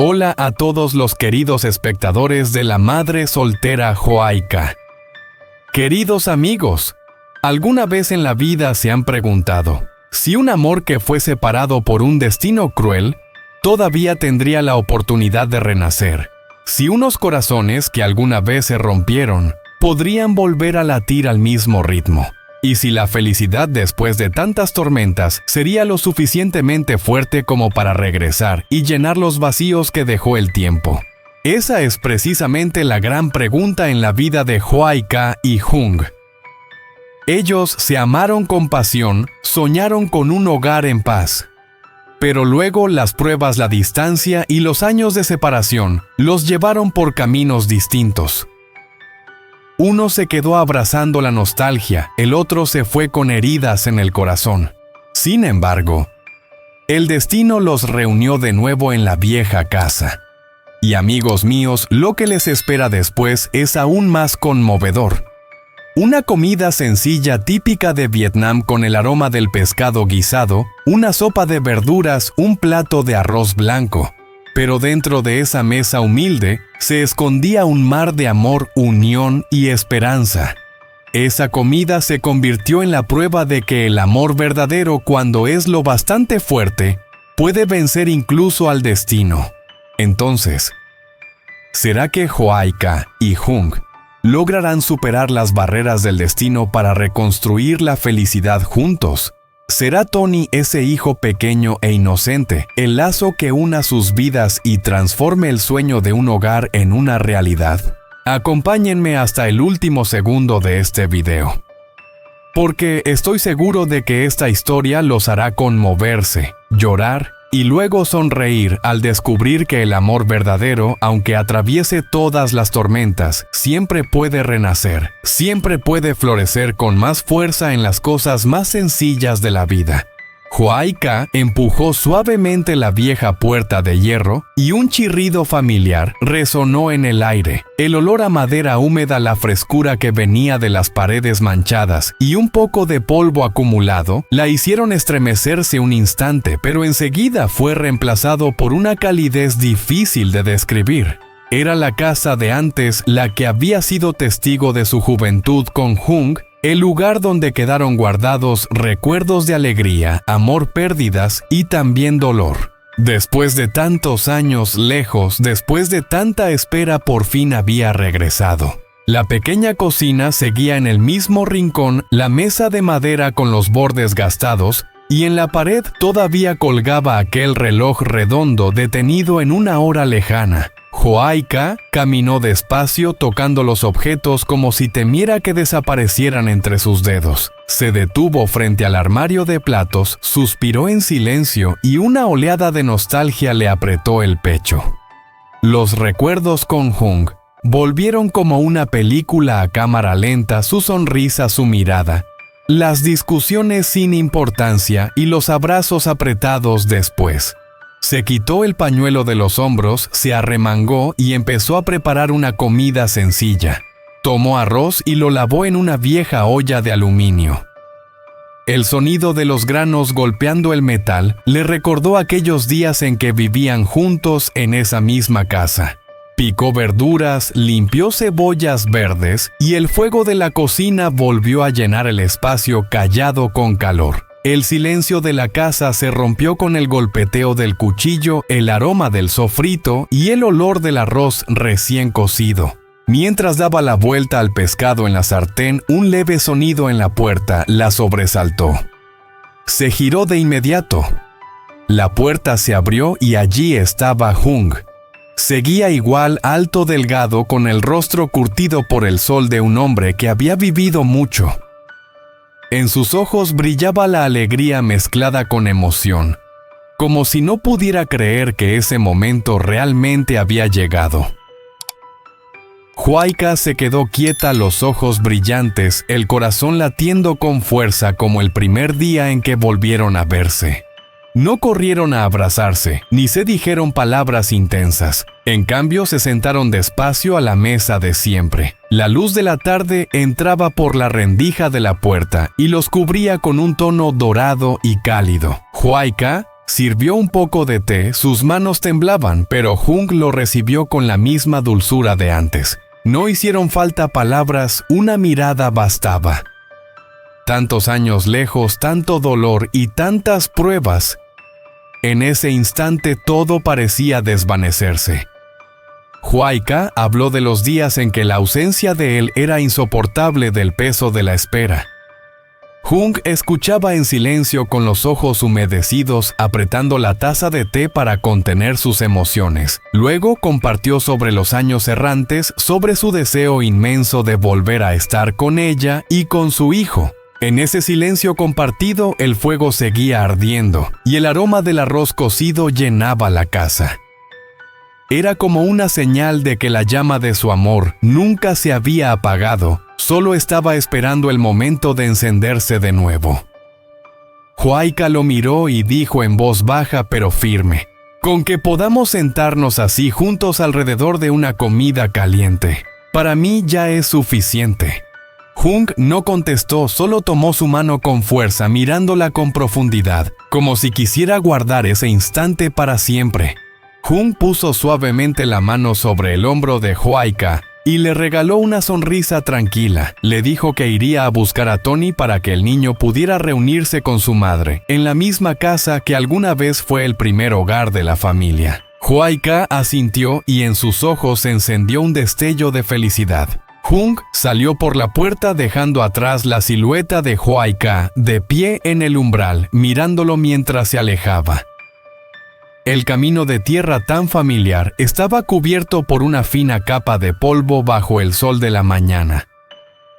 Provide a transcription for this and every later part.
Hola a todos los queridos espectadores de la madre soltera Joaica. Queridos amigos, ¿alguna vez en la vida se han preguntado si un amor que fue separado por un destino cruel todavía tendría la oportunidad de renacer? Si unos corazones que alguna vez se rompieron podrían volver a latir al mismo ritmo. Y si la felicidad después de tantas tormentas sería lo suficientemente fuerte como para regresar y llenar los vacíos que dejó el tiempo. Esa es precisamente la gran pregunta en la vida de Joaica y Jung. Ellos se amaron con pasión, soñaron con un hogar en paz. Pero luego las pruebas, la distancia y los años de separación los llevaron por caminos distintos. Uno se quedó abrazando la nostalgia, el otro se fue con heridas en el corazón. Sin embargo, el destino los reunió de nuevo en la vieja casa. Y amigos míos, lo que les espera después es aún más conmovedor. Una comida sencilla típica de Vietnam con el aroma del pescado guisado, una sopa de verduras, un plato de arroz blanco. Pero dentro de esa mesa humilde se escondía un mar de amor, unión y esperanza. Esa comida se convirtió en la prueba de que el amor verdadero, cuando es lo bastante fuerte, puede vencer incluso al destino. Entonces, ¿será que Joaica y Jung lograrán superar las barreras del destino para reconstruir la felicidad juntos? ¿Será Tony ese hijo pequeño e inocente, el lazo que una sus vidas y transforme el sueño de un hogar en una realidad? Acompáñenme hasta el último segundo de este video, porque estoy seguro de que esta historia los hará conmoverse, llorar y luego sonreír al descubrir que el amor verdadero, aunque atraviese todas las tormentas, siempre puede renacer, siempre puede florecer con más fuerza en las cosas más sencillas de la vida. Joaica empujó suavemente la vieja puerta de hierro y un chirrido familiar resonó en el aire. El olor a madera húmeda, la frescura que venía de las paredes manchadas y un poco de polvo acumulado la hicieron estremecerse un instante, pero enseguida fue reemplazado por una calidez difícil de describir. Era la casa de antes, la que había sido testigo de su juventud con Jung, el lugar donde quedaron guardados recuerdos de alegría, amor, pérdidas y también dolor. Después de tantos años lejos, después de tanta espera, por fin había regresado. La pequeña cocina seguía en el mismo rincón, la mesa de madera con los bordes gastados, y en la pared todavía colgaba aquel reloj redondo detenido en una hora lejana. Joaica caminó despacio tocando los objetos como si temiera que desaparecieran entre sus dedos. Se detuvo frente al armario de platos, suspiró en silencio y una oleada de nostalgia le apretó el pecho. Los recuerdos con Jung volvieron como una película a cámara lenta, su sonrisa, su mirada, las discusiones sin importancia y los abrazos apretados después. Se quitó el pañuelo de los hombros, se arremangó y empezó a preparar una comida sencilla. Tomó arroz y lo lavó en una vieja olla de aluminio. El sonido de los granos golpeando el metal le recordó aquellos días en que vivían juntos en esa misma casa. Picó verduras, limpió cebollas verdes y el fuego de la cocina volvió a llenar el espacio callado con calor. El silencio de la casa se rompió con el golpeteo del cuchillo, el aroma del sofrito y el olor del arroz recién cocido. Mientras daba la vuelta al pescado en la sartén, un leve sonido en la puerta la sobresaltó. Se giró de inmediato. La puerta se abrió y allí estaba Jung. Seguía igual, alto, delgado, con el rostro curtido por el sol de un hombre que había vivido mucho. En sus ojos brillaba la alegría mezclada con emoción, como si no pudiera creer que ese momento realmente había llegado. Joaica se quedó quieta, los ojos brillantes, el corazón latiendo con fuerza como el primer día en que volvieron a verse. No corrieron a abrazarse, ni se dijeron palabras intensas. En cambio, se sentaron despacio a la mesa de siempre. La luz de la tarde entraba por la rendija de la puerta y los cubría con un tono dorado y cálido. Joaica Sirvió un poco de té, sus manos temblaban, pero Jung lo recibió con la misma dulzura de antes. No hicieron falta palabras, una mirada bastaba. Tantos años lejos, tanto dolor y tantas pruebas. En ese instante todo parecía desvanecerse. Huayca habló de los días en que la ausencia de él era insoportable del peso de la espera. Jung escuchaba en silencio con los ojos humedecidos, apretando la taza de té para contener sus emociones. Luego compartió sobre los años errantes, sobre su deseo inmenso de volver a estar con ella y con su hijo. En ese silencio compartido, el fuego seguía ardiendo, y el aroma del arroz cocido llenaba la casa. Era como una señal de que la llama de su amor nunca se había apagado, solo estaba esperando el momento de encenderse de nuevo. Huayca lo miró y dijo en voz baja pero firme: «Con que podamos sentarnos así juntos alrededor de una comida caliente, para mí ya es suficiente». Jung no contestó, solo tomó su mano con fuerza, mirándola con profundidad, como si quisiera guardar ese instante para siempre. Jung puso suavemente la mano sobre el hombro de Huayca y le regaló una sonrisa tranquila. Le dijo que iría a buscar a Tony para que el niño pudiera reunirse con su madre, en la misma casa que alguna vez fue el primer hogar de la familia. Huayca asintió y en sus ojos se encendió un destello de felicidad. Jung salió por la puerta dejando atrás la silueta de Huayca, de pie en el umbral, mirándolo mientras se alejaba. El camino de tierra tan familiar estaba cubierto por una fina capa de polvo bajo el sol de la mañana.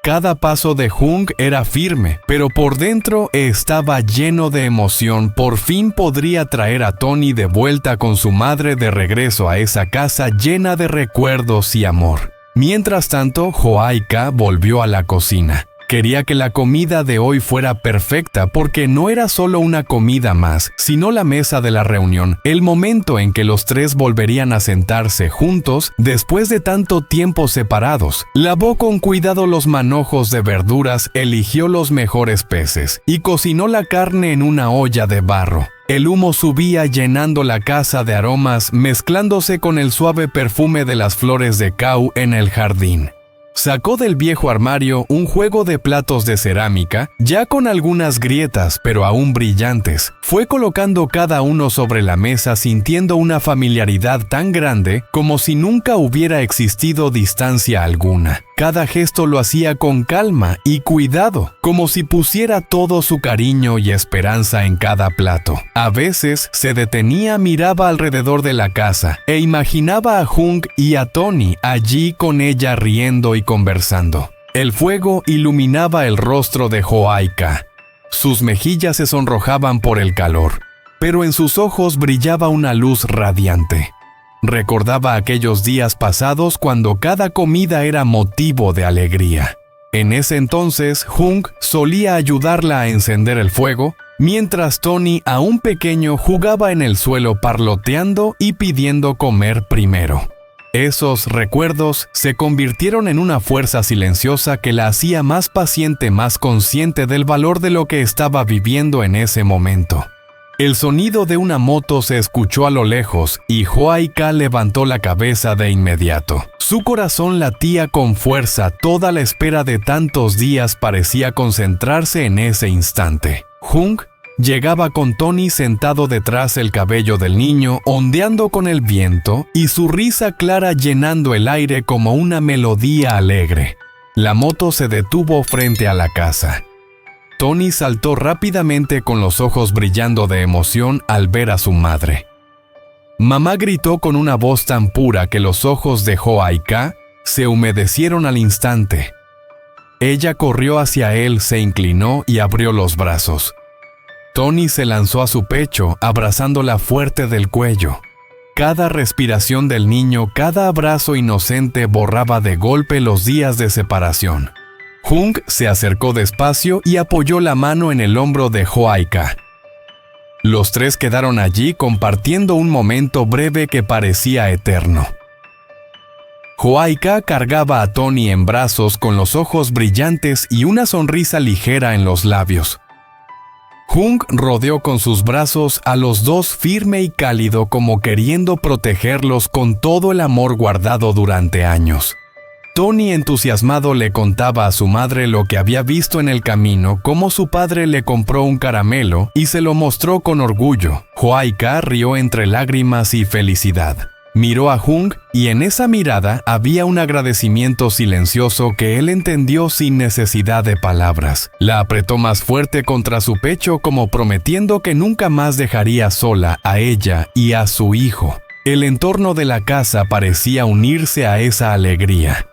Cada paso de Jung era firme, pero por dentro estaba lleno de emoción. Por fin podría traer a Tony de vuelta con su madre de regreso a esa casa llena de recuerdos y amor. Mientras tanto, Huayca volvió a la cocina. Quería que la comida de hoy fuera perfecta porque no era solo una comida más, sino la mesa de la reunión, el momento en que los tres volverían a sentarse juntos después de tanto tiempo separados. Lavó con cuidado los manojos de verduras, eligió los mejores peces y cocinó la carne en una olla de barro. El humo subía llenando la casa de aromas, mezclándose con el suave perfume de las flores de cau en el jardín. Sacó del viejo armario un juego de platos de cerámica, ya con algunas grietas pero aún brillantes. Fue colocando cada uno sobre la mesa sintiendo una familiaridad tan grande como si nunca hubiera existido distancia alguna. Cada gesto lo hacía con calma y cuidado, como si pusiera todo su cariño y esperanza en cada plato. A veces se detenía, miraba alrededor de la casa e imaginaba a Jung y a Tony allí con ella riendo y conversando. El fuego iluminaba el rostro de Huayca. Sus mejillas se sonrojaban por el calor, pero en sus ojos brillaba una luz radiante. Recordaba aquellos días pasados cuando cada comida era motivo de alegría. En ese entonces, Jung solía ayudarla a encender el fuego, mientras Tony, aún pequeño, jugaba en el suelo parloteando y pidiendo comer primero. Esos recuerdos se convirtieron en una fuerza silenciosa que la hacía más paciente, más consciente del valor de lo que estaba viviendo en ese momento. El sonido de una moto se escuchó a lo lejos y Huayca levantó la cabeza de inmediato. Su corazón latía con fuerza, toda la espera de tantos días parecía concentrarse en ese instante. Jung llegaba con Tony sentado detrás del cabello del niño, ondeando con el viento, y su risa clara llenando el aire como una melodía alegre. La moto se detuvo frente a la casa. Tony saltó rápidamente con los ojos brillando de emoción al ver a su madre. Mamá gritó con una voz tan pura que los ojos de Huayca se humedecieron al instante. Ella corrió hacia él, se inclinó y abrió los brazos. Tony se lanzó a su pecho, abrazándola fuerte del cuello. Cada respiración del niño, cada abrazo inocente borraba de golpe los días de separación. Jung se acercó despacio y apoyó la mano en el hombro de Huayca. Los tres quedaron allí compartiendo un momento breve que parecía eterno. Huayca cargaba a Tony en brazos con los ojos brillantes y una sonrisa ligera en los labios. Jung rodeó con sus brazos a los dos firme y cálido como queriendo protegerlos con todo el amor guardado durante años. Tony, entusiasmado, le contaba a su madre lo que había visto en el camino, cómo su padre le compró un caramelo y se lo mostró con orgullo. Hoaika rió entre lágrimas y felicidad. Miró a Jung y en esa mirada había un agradecimiento silencioso que él entendió sin necesidad de palabras. La apretó más fuerte contra su pecho como prometiendo que nunca más dejaría sola a ella y a su hijo. El entorno de la casa parecía unirse a esa alegría.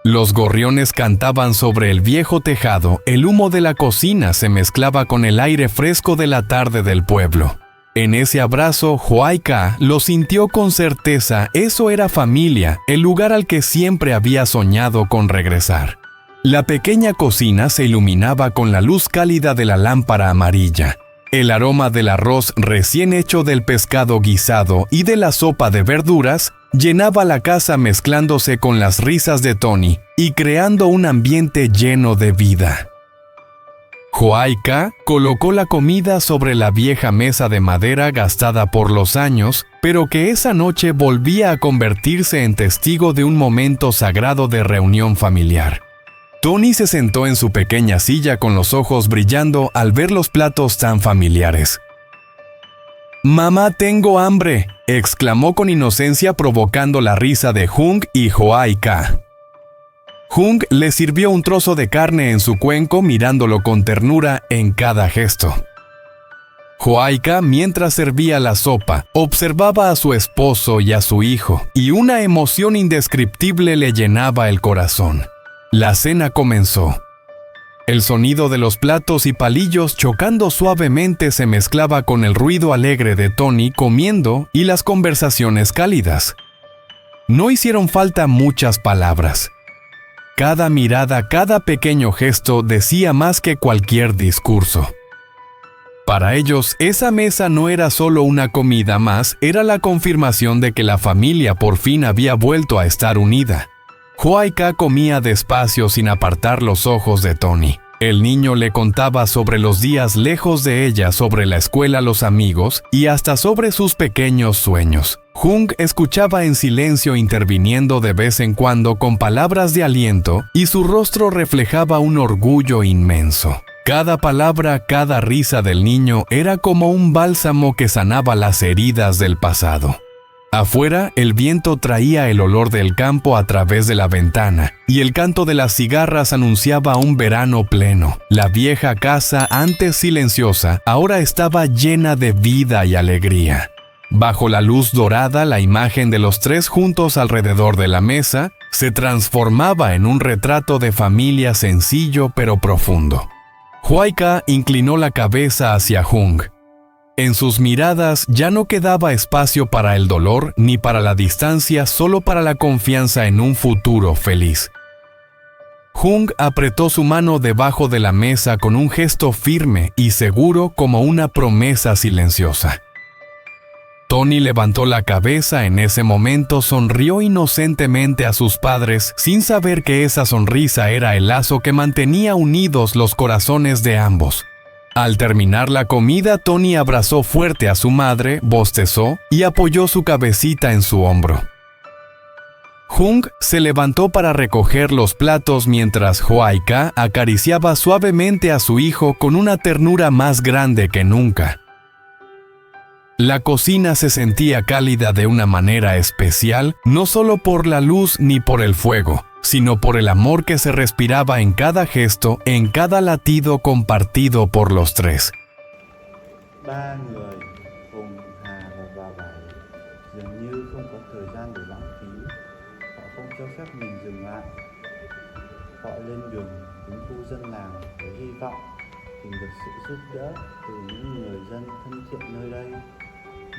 Los gorriones cantaban sobre el viejo tejado, el humo de la cocina se mezclaba con el aire fresco de la tarde del pueblo. En ese abrazo, Hoaika lo sintió con certeza, eso era familia, el lugar al que siempre había soñado con regresar. La pequeña cocina se iluminaba con la luz cálida de la lámpara amarilla. El aroma del arroz recién hecho, del pescado guisado y de la sopa de verduras llenaba la casa mezclándose con las risas de Tony y creando un ambiente lleno de vida. Hoaika colocó la comida sobre la vieja mesa de madera gastada por los años, pero que esa noche volvía a convertirse en testigo de un momento sagrado de reunión familiar. Tony se sentó en su pequeña silla con los ojos brillando al ver los platos tan familiares. «Mamá, tengo hambre», exclamó con inocencia provocando la risa de Jung y Hoaika. Jung le sirvió un trozo de carne en su cuenco mirándolo con ternura en cada gesto. Hoaika, mientras servía la sopa, observaba a su esposo y a su hijo, y una emoción indescriptible le llenaba el corazón. La cena comenzó. El sonido de los platos y palillos chocando suavemente se mezclaba con el ruido alegre de Tony comiendo y las conversaciones cálidas. No hicieron falta muchas palabras. Cada mirada, cada pequeño gesto decía más que cualquier discurso. Para ellos, esa mesa no era solo una comida más, era la confirmación de que la familia por fin había vuelto a estar unida. Hoaika comía despacio sin apartar los ojos de Tony. El niño le contaba sobre los días lejos de ella, sobre la escuela, los amigos y hasta sobre sus pequeños sueños. Jung escuchaba en silencio, interviniendo de vez en cuando con palabras de aliento, y su rostro reflejaba un orgullo inmenso. Cada palabra, cada risa del niño era como un bálsamo que sanaba las heridas del pasado. Afuera, el viento traía el olor del campo a través de la ventana, y el canto de las cigarras anunciaba un verano pleno. La vieja casa, antes silenciosa, ahora estaba llena de vida y alegría. Bajo la luz dorada, la imagen de los tres juntos alrededor de la mesa se transformaba en un retrato de familia sencillo pero profundo. Hoaika inclinó la cabeza hacia Jung. En sus miradas ya no quedaba espacio para el dolor ni para la distancia, solo para la confianza en un futuro feliz. Jung apretó su mano debajo de la mesa con un gesto firme y seguro como una promesa silenciosa. Tony levantó la cabeza en ese momento, sonrió inocentemente a sus padres sin saber que esa sonrisa era el lazo que mantenía unidos los corazones de ambos. Al terminar la comida, Tony abrazó fuerte a su madre, bostezó y apoyó su cabecita en su hombro. Jung se levantó para recoger los platos mientras Hoaika acariciaba suavemente a su hijo con una ternura más grande que nunca. La cocina se sentía cálida de una manera especial, no solo por la luz ni por el fuego, sino por el amor que se respiraba en cada gesto, en cada latido compartido por los tres. Ba người Hùng, Hà và bà Bảy dường như không có thời gian để lãng phí. Họ không cho phép mình dừng lại. Họ lên đường đến khu dân làng với hy vọng tìm được sự giúp đỡ từ những người dân thân thiện nơi đây.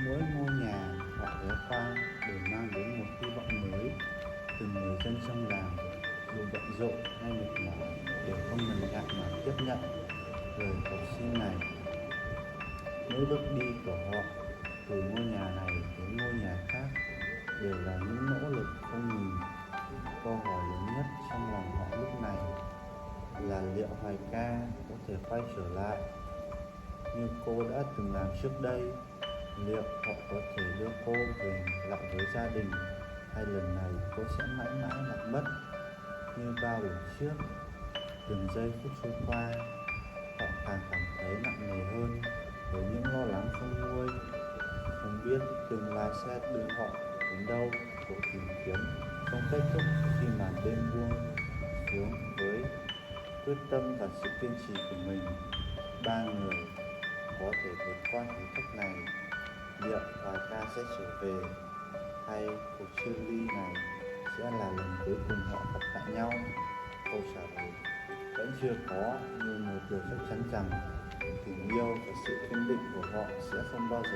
Mỗi ngôi nhà họ ghé qua đều mang đến một hy vọng mới. Từng người dân trong làng, dù bận rộn hay mệt mỏi, đều không ngần ngại mà tiếp nhận lời cầu xin này. Mỗi bước đi của họ từ ngôi nhà này đến ngôi nhà khác đều là những nỗ lực không ngừng. Câu hỏi lớn nhất trong lòng họ lúc này là liệu Hoài Ca có thể quay trở lại. như cô đã từng làm trước đây. Liệu họ có thể đưa cô về lại với gia đình, hay lần này cô sẽ mãi mãi lạc mất như bao lần trước? Từng giây phút trôi qua, họ càng cảm thấy nặng nề hơn với những lo lắng không nguôi, không biết tương lai sẽ đưa họ đến đâu. Cuộc tìm kiếm không kết thúc khi màn đêm buông xuống. Với quyết tâm và sự kiên trì của mình, ba người có thể vượt qua thử thách này. Liệu Hoài Ca sẽ trở về, hay cuộc chia ly này sẽ là lần cuối cùng họ gặp lại nhau? Câu trả lời vẫn chưa có, nhưng một điều chắc chắn rằng tình yêu và sự kiên định của họ sẽ không bao giờ